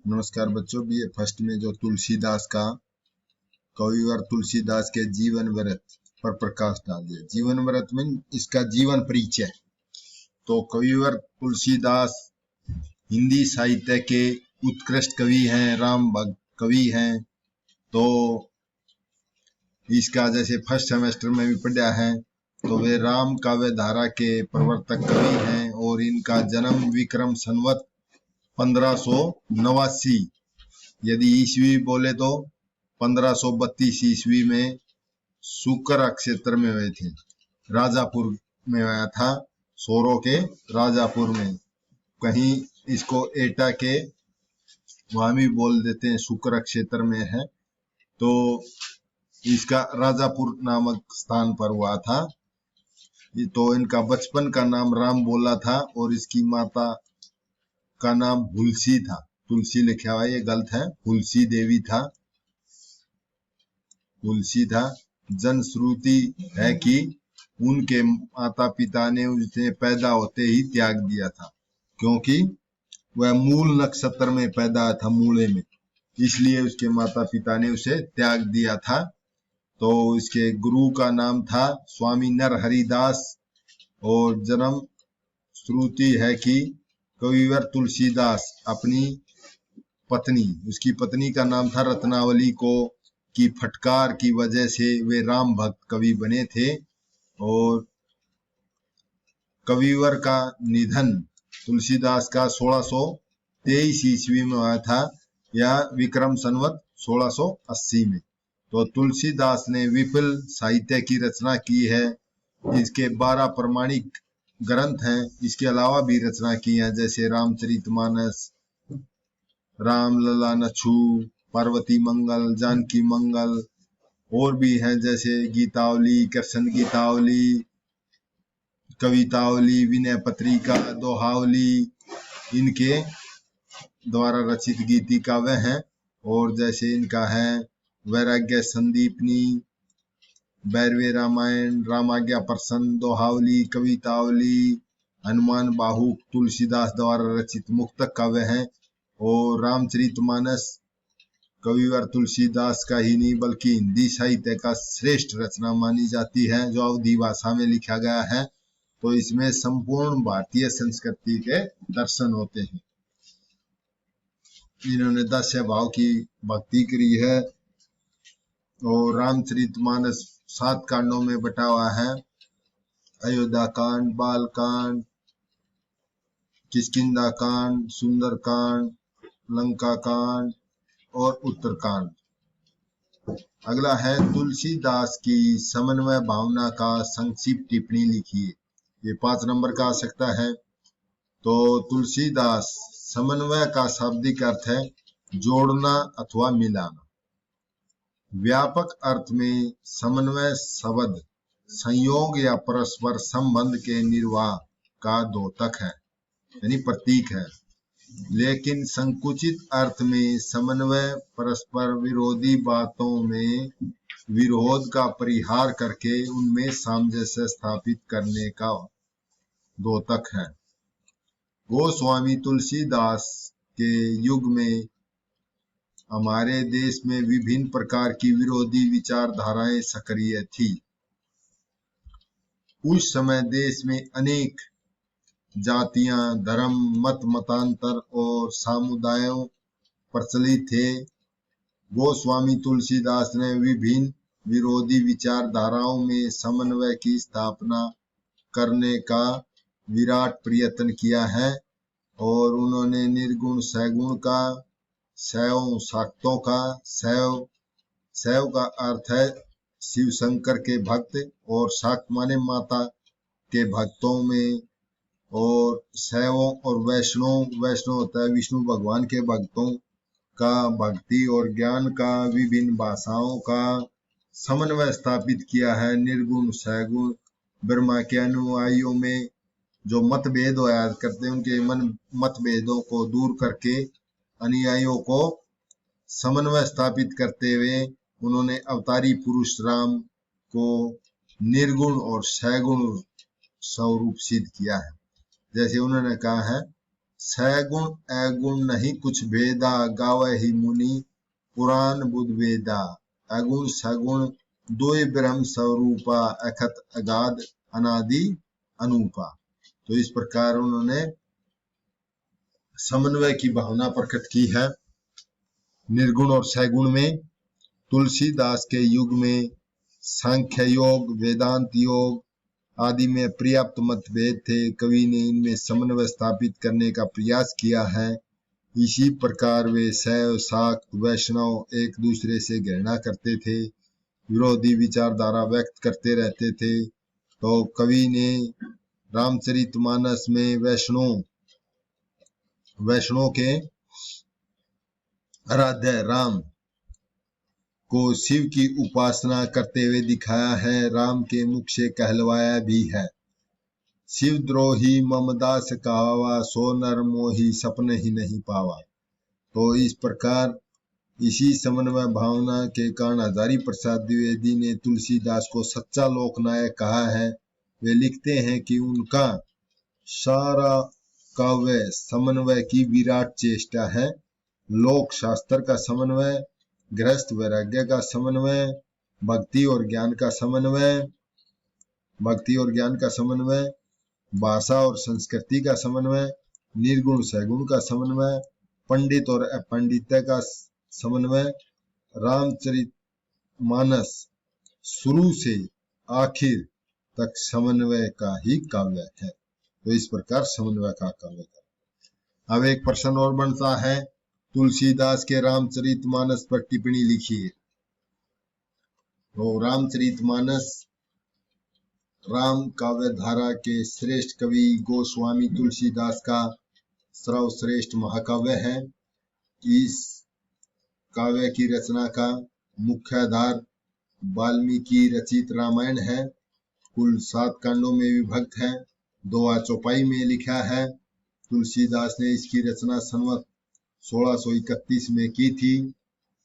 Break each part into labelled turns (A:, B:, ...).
A: नमस्कार बच्चों, BA first में जो तुलसीदास का कविवर तुलसीदास के जीवन व्रत पर प्रकाश डाल दिया। जीवन व्रत में इसका जीवन परिचय। तो कविवर तुलसीदास हिंदी साहित्य के उत्कृष्ट कवि हैं, राम भक्त कवि हैं। तो इसका जैसे फर्स्ट सेमेस्टर में भी पढ़ा है तो वे राम काव्य धारा के प्रवर्तक कवि हैं और इनका जन्म विक्रम संवत 1589 यदि ईस्वी बोले तो 1532 ईस्वी में शुक्र क्षेत्र में हुए थे। राजापुर में आया था, सोरो के राजापुर में। कहीं इसको एटा के वहां भी बोल देते हैं, शुक्र क्षेत्र में है। तो इसका राजापुर नामक स्थान पर हुआ था। तो इनका बचपन का नाम राम बोला था और इसकी माता का नाम हुलसी था। तुलसी लिखा हुआ ये गलत है, हुलसी देवी था, हुलसी था। जनश्रुति है कि उनके माता पिता ने उसे पैदा होते ही त्याग दिया था, क्योंकि वह मूल नक्षत्र में पैदा था, मूले में, इसलिए उसके माता पिता ने उसे त्याग दिया था। तो इसके गुरु का नाम था स्वामी नरहरिदास और जन्म श्रुति है कि कविवर तुलसीदास अपनी पत्नी, उसकी पत्नी का नाम था रत्नावली को की फटकार की वजह से वे राम भक्त कवि बने थे। और कविवर का निधन तुलसीदास का 1623 ईस्वी में हुआ था या विक्रम संवत 1680 में। तो तुलसीदास ने विपुल साहित्य की रचना की है। इसके 12 प्रमाणिक ग्रंथ हैं। इसके अलावा भी रचना की है, जैसे रामचरितमानस, राम लला नछू, पार्वती मंगल, जानकी मंगल, और भी हैं जैसे गीतावली, कृष्ण गीतावली, कवितावली, विनय पत्रिका, दोहावली, इनके द्वारा रचित गीति काव्य हैं। और जैसे इनका है वैराग्य संदीपनी, भैरवे रामायण, रामाज्ञा प्रसन्न, दोहावली, कवितावली, हनुमान बाहुक तुलसीदास द्वारा रचित मुक्तक काव्य हैं। और रामचरितमानस कविवर तुलसीदास का ही नहीं बल्कि हिंदी साहित्य का श्रेष्ठ रचना मानी जाती है, जो अवधी भाषा में लिखा गया है। तो इसमें संपूर्ण भारतीय संस्कृति के दर्शन होते हैं। इन्होंने 10 भाव की भक्ति करी है। और रामचरितमानस 7 कांडों में बटा हुआ है। अयोध्या कांड, बाल कांड, किष्किंधा कांड, सुंदर कांड, लंका कांड और उत्तरकांड। अगला है तुलसीदास की समन्वय भावना का संक्षिप्त टिप्पणी लिखिए। ये 5 नंबर का आ सकता है। तो तुलसीदास समन्वय का शाब्दिक अर्थ है जोड़ना अथवा मिलाना। व्यापक अर्थ में समन्वय शब्द संयोग या परस्पर संबंध के निर्वाह का द्योतक है, यानी प्रतीक है। लेकिन संकुचित अर्थ में समन्वय परस्पर विरोधी बातों में विरोध का परिहार करके उनमें सामंजस्य स्थापित करने का द्योतक है। गोस्वामी तुलसीदास के युग में हमारे देश में विभिन्न प्रकार की विरोधी विचारधाराएं सक्रिय थी। उस समय देश में अनेक जातियां, धर्म, मत, मतांतर और समुदायों प्रचलित थे। गोस्वामी तुलसीदास ने विभिन्न विरोधी विचारधाराओं में समन्वय की स्थापना करने का विराट प्रयत्न किया है। और उन्होंने निर्गुण सगुण का, शैव शाक्तों का, शैव का अर्थ है शिव शंकर के भक्त, और शाक्त माने माता के भक्तों में, और शैवों और वैष्णव होता है विष्णु भगवान के भक्तों का भक्ति और ज्ञान का विभिन्न भाषाओं का समन्वय स्थापित किया है। निर्गुण सगुण ब्रह्मा के अनुयायियों में जो मतभेद होया करते हैं, उनके मतभेदों को दूर करके अनुयायियों को समन्वय स्थापित करते हुए उन्होंने अवतारी पुरुष राम को निर्गुण और सगुण स्वरूप सिद्ध किया है। जैसे उन्होंने कहा है सैगुण अगुण नहीं कुछ भेदा, गावे ही मुनि पुराण बुध वेदा। अगुण सगुण दोय ब्रह्म स्वरूपा, अखत अगाध अनादि अनूपा। तो इस प्रकार उन्होंने समन्वय की भावना प्रकट की है निर्गुण और सैगुण में। तुलसीदास के युग में सांख्य योग, वेदांत योग आदि में पर्याप्त मतभेद थे। कवि ने इनमें समन्वय स्थापित करने का प्रयास किया है। इसी प्रकार वे शैव, शाक्त, वैष्णव एक दूसरे से घृणा करते थे, विरोधी विचारधारा व्यक्त करते रहते थे। तो कवि ने रामचरितमानस में वैष्णव के आराध्य राम को शिव की उपासना करते हुए दिखाया है। राम के मुख से कहलवाया भी है, शिव द्रोही ममदास कहावा, सो नर मोही सपने ही नहीं पावा। तो इस प्रकार इसी समन्वय भावना के कारण हजारी प्रसाद द्विवेदी ने तुलसीदास को सच्चा लोकनायक कहा है। वे लिखते हैं कि उनका सारा काव्य समन्वय की विराट चेष्टा है। लोक शास्त्र का समन्वय, गृहस्थ वैराग्य का समन्वय, भक्ति और ज्ञान का समन्वय, भाषा और संस्कृति का समन्वय, निर्गुण सैगुण का समन्वय, पंडित और अपंडित का समन्वय। रामचरितमानस शुरू से आखिर तक समन्वय का ही काव्य है। तो इस प्रकार समन्वय का काव्य है। अब एक प्रश्न और बनता है, तुलसीदास के रामचरितमानस पर टिप्पणी लिखिए। तो रामचरितमानस राम काव्य धारा के श्रेष्ठ कवि गोस्वामी तुलसीदास का सर्वश्रेष्ठ महाकाव्य है। इस काव्य की रचना का मुख्य आधार वाल्मीकि रचित रामायण है। कुल 7 कांडों में विभक्त है, 2 चौपाई में लिखा है। तुलसीदास ने इसकी रचना संवत 1631 में की थी,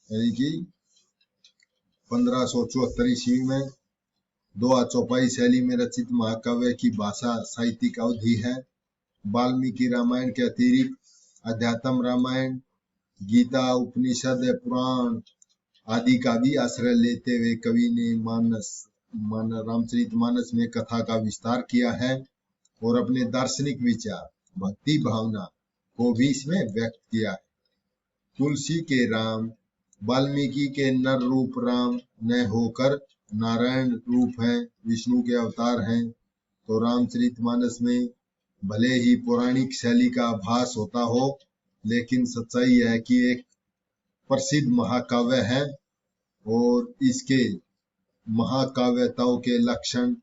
A: यानी कि 1574 ईस्वी में। 2 चौपाई शैली में रचित महाकाव्य की भाषा साहित्यिक अवधि है। वाल्मीकि रामायण के अतिरिक्त अध्यात्म रामायण, गीता, उपनिषद, पुराण आदि का भी आश्रय लेते हुए कवि ने रामचरितमानस में कथा का विस्तार किया है और अपने दार्शनिक विचार, भक्ति भावना को भी इसमें व्यक्त किया है। तुलसी के राम वाल्मीकि के नर रूप राम न होकर नारायण रूप हैं, विष्णु के अवतार हैं। तो रामचरितमानस में भले ही पौराणिक शैली का आभास होता हो, लेकिन सच्चाई है कि एक प्रसिद्ध महाकाव्य है और इसके महाकाव्यताओं के लक्षण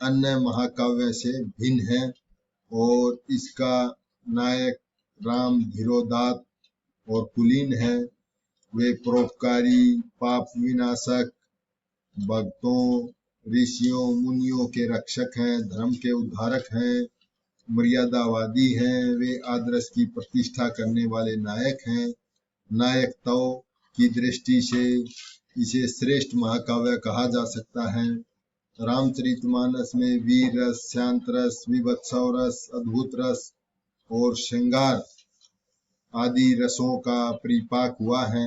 A: अन्य महाकाव्य से भिन्न है। और इसका नायक राम धीरोदात्त और कुलीन है। वे परोपकारी, पाप विनाशक, भक्तों, ऋषियों, मुनियों के रक्षक हैं, धर्म के उद्धारक हैं, मर्यादावादी हैं। वे आदर्श की प्रतिष्ठा करने वाले नायक हैं। नायकताओं की दृष्टि से इसे श्रेष्ठ महाकाव्य कहा जा सकता है। रामचरितमानस में वीर रस, शांत रस, विभत्सव रस, अद्भुत रस और श्रृंगार आदि रसों का परिपाक हुआ है।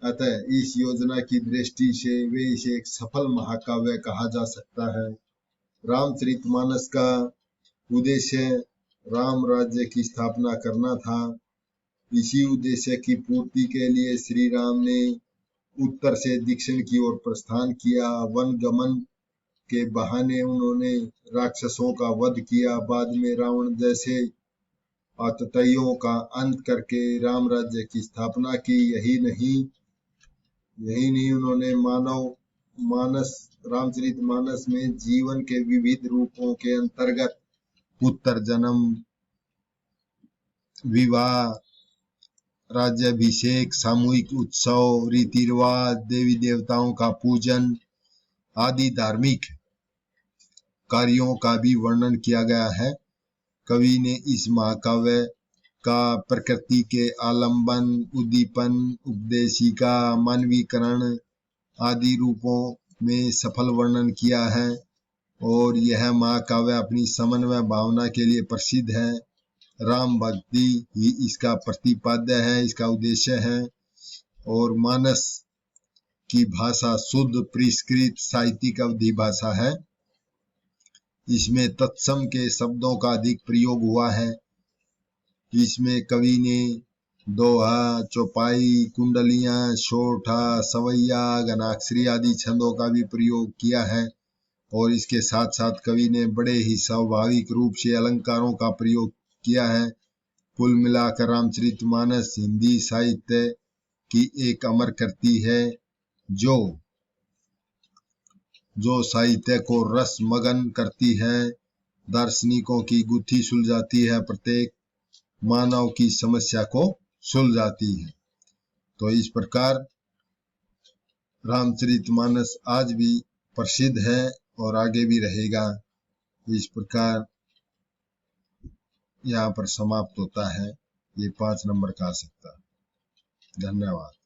A: अतः इस योजना की दृष्टि से वे इसे एक सफल महाकाव्य कहा जा सकता है। रामचरितमानस का उद्देश्य राम राज्य की स्थापना करना था। इसी उद्देश्य की पूर्ति के लिए श्री राम ने उत्तर से दक्षिण की ओर प्रस्थान किया। वन गमन के बहाने उन्होंने राक्षसों का वध किया। बाद में रावण जैसे आतताइयों का अंत करके राम राज्य की स्थापना की। यही नहीं उन्होंने रामचरितमानस में जीवन के विविध रूपों के अंतर्गत पुत्र जन्म, विवाह, राज्याभिषेक, सामूहिक उत्सव, रीति रिवाज, देवी देवताओं का पूजन आदि धार्मिक कार्यों का भी वर्णन किया गया है। कवि ने इस महाकाव्य का प्रकृति के आलंबन, उद्दीपन, उपदेशिका, मानवीकरण आदि रूपों में सफल वर्णन किया है और यह महाकाव्य अपनी समन्वय भावना के लिए प्रसिद्ध है। राम भक्ति ही इसका प्रतिपाद्य है, इसका उद्देश्य है। और मानस की भाषा शुद्ध परिष्कृत साहित्यिक अवधि भाषा है। इसमें तत्सम के शब्दों का अधिक प्रयोग हुआ है। इसमें कवि ने दोहा, चौपाई, कुंडलियां, शोठा, सवैया, घनाक्षरी आदि छंदों का भी प्रयोग किया है। और इसके साथ साथ कवि ने बड़े ही स्वाभाविक रूप से अलंकारों का प्रयोग किया है। कुल मिलाकर रामचरितमानस हिंदी साहित्य की एक अमर कृति है, जो साहित्य को रस मगन करती है, दार्शनिकों की गुत्थी सुलझाती है, प्रत्येक मानव की समस्या को सुलझाती है। तो इस प्रकार रामचरितमानस आज भी प्रसिद्ध है और आगे भी रहेगा। इस प्रकार यहाँ पर समाप्त होता है ये 5 नंबर का आ सकता है। धन्यवाद।